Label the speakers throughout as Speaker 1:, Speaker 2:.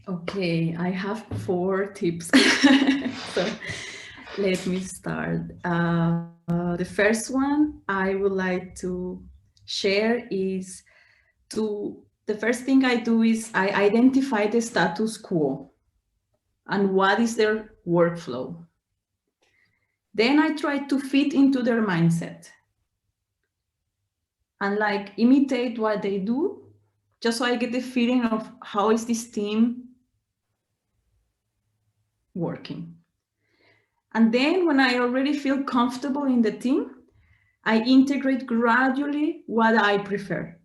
Speaker 1: Okay, I have 4 tips. So let me start. The first one I would like to share is the first thing I do is I identify the status quo and what is their workflow. Then I try to fit into their mindset and like imitate what they do, just so I get the feeling of how is this team working. And then when I already feel comfortable in the team, I integrate gradually what I prefer.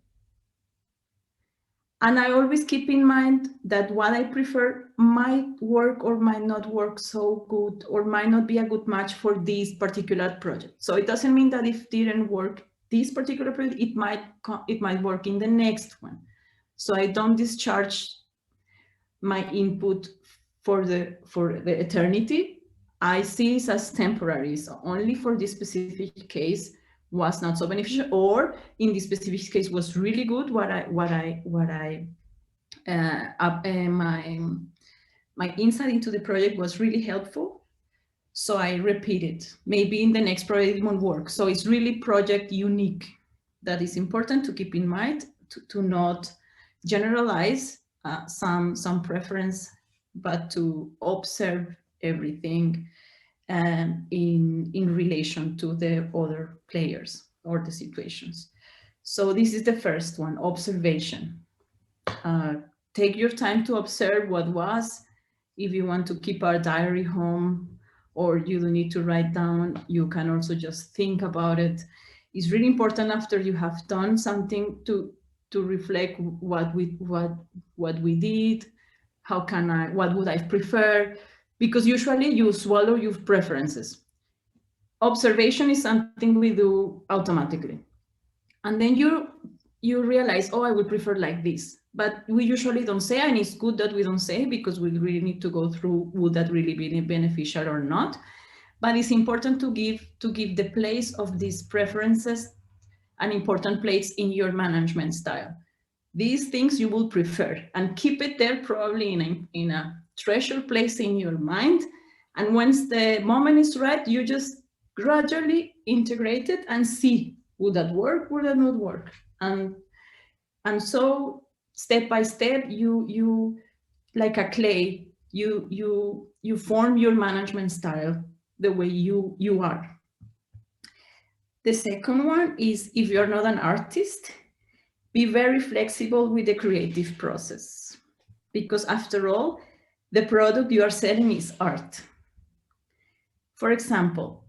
Speaker 1: And I always keep in mind that what I prefer might work or might not work so good or might not be a good match for this particular project. So it doesn't mean that if it didn't work this particular project, it might work in the next one. So I don't discharge my input for the eternity. I see it as temporary. So only for this specific case was not so beneficial, or in this specific case was really good. My insight into the project was really helpful. So I repeat it. Maybe in the next project it won't work. So it's really project unique. That is important to keep in mind, to not generalize some preference, but to observe everything in relation to the other players or the situations. So this is the first one, observation. Uh, Take your time to observe what was. If you want to keep a diary home or you don't need to write down, you can also just think about it. It's really important after you have done something to reflect what we did, what would I prefer, because usually you swallow your preferences. Observation is something we do automatically, and then you realize, oh, I would prefer like this, but we usually don't say, and it's good that we don't say, because we really need to go through, would that really be beneficial or not. But it's important to give the place of these preferences an important place in your management style. These things you will prefer, and keep it there, probably in a treasure place in your mind. And once the moment is right, you just gradually integrate it and see, would that work, would that not work. And so step by step, you like a clay, you form your management style the way you are. The second one is, if you're not an artist, be very flexible with the creative process, because after all, the product you are selling is art. For example,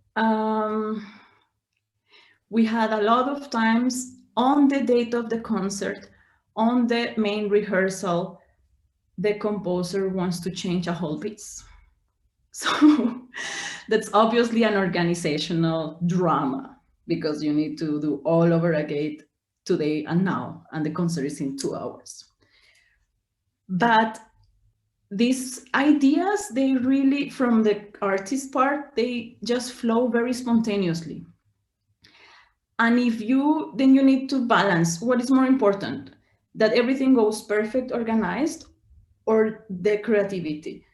Speaker 1: we had a lot of times on the date of the concert, on the main rehearsal, the composer wants to change a whole piece. So that's obviously an organizational drama, because you need to do all over again today and now, and the concert is in 2 hours. But these ideas, they really, from the artist part, they just flow very spontaneously. And then you need to balance what is more important, that everything goes perfect, organized, or the creativity.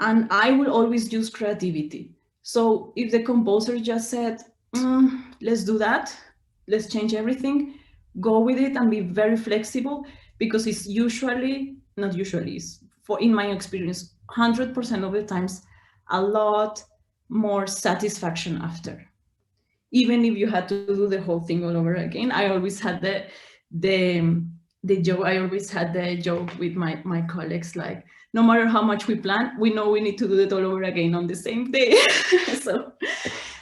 Speaker 1: And I will always use creativity. So if the composer just said, let's do that, let's change everything, go with it and be very flexible, because it's not usually, it's, in my experience, 100% of the times, a lot more satisfaction after. Even if you had to do the whole thing all over again. I always had the joke. I always had the joke with my colleagues, like, no matter how much we plan, we know we need to do it all over again on the same day. So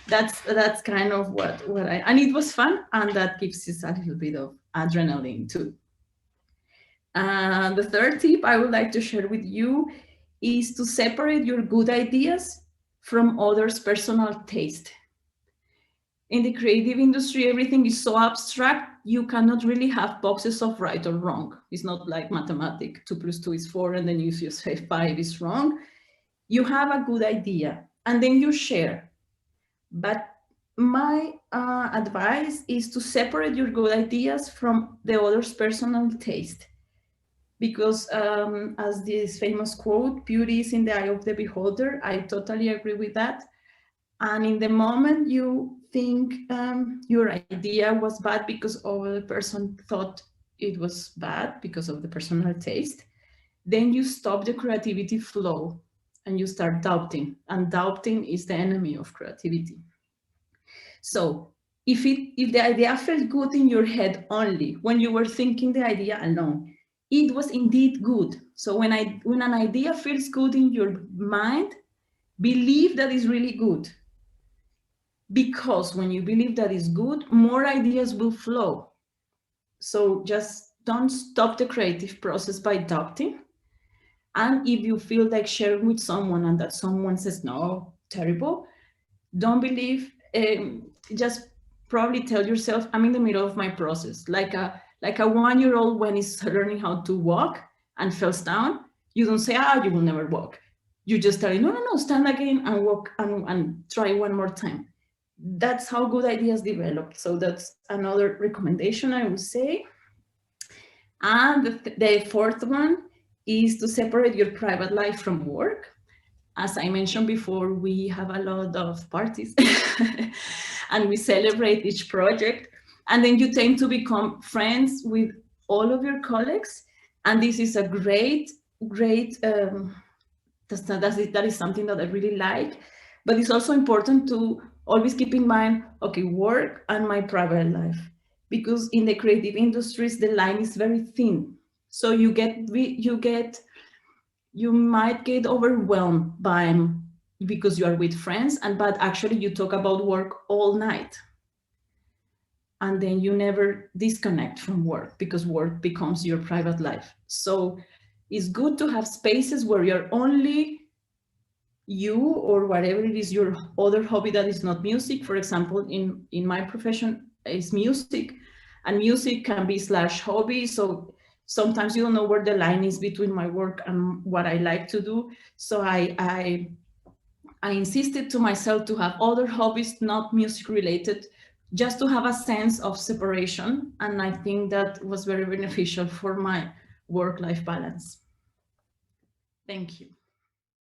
Speaker 1: that's kind of what and it was fun, and that gives us a little bit of adrenaline too. The third tip I would like to share with you is to separate your good ideas from others' personal taste. In the creative industry, everything is so abstract, you cannot really have boxes of right or wrong. It's not like mathematics, 2 + 2 is 4, and then you just say 5 is wrong. You have a good idea, and then you share. But my advice is to separate your good ideas from the other's personal taste, because as this famous quote, beauty is in the eye of the beholder. I totally agree with that. And in the moment you think your idea was bad because other person thought it was bad because of the personal taste, then you stop the creativity flow and you start doubting. And doubting is the enemy of creativity. So if the idea felt good in your head only, when you were thinking the idea alone, it was indeed good. So when an idea feels good in your mind, believe that it's really good. Because when you believe that is good, more ideas will flow. So just don't stop the creative process by doubting. And if you feel like sharing with someone and that someone says, no, terrible, don't believe, just probably tell yourself, I'm in the middle of my process. Like a 1-year-old when he's learning how to walk and falls down, you don't say, you will never walk. You just tell him, no, stand again and walk and try one more time. That's how good ideas develop. So that's another recommendation I would say. And the fourth one is to separate your private life from work. As I mentioned before, we have a lot of parties and we celebrate each project. And then you tend to become friends with all of your colleagues. And this is a great, that is something that I really like. But it's also important to always keep in mind, okay, work and my private life. Because in the creative industries, the line is very thin. So you might get overwhelmed because you are with friends, but actually you talk about work all night. And then you never disconnect from work because work becomes your private life. So it's good to have spaces where you're only you or whatever it is, your other hobby that is not music. For example, in my profession is music, and music can be /hobby. So sometimes you don't know where the line is between my work and what I like to do. So I insisted to myself to have other hobbies, not music related, just to have a sense of separation. And I think that was very beneficial for my work-life balance. Thank you.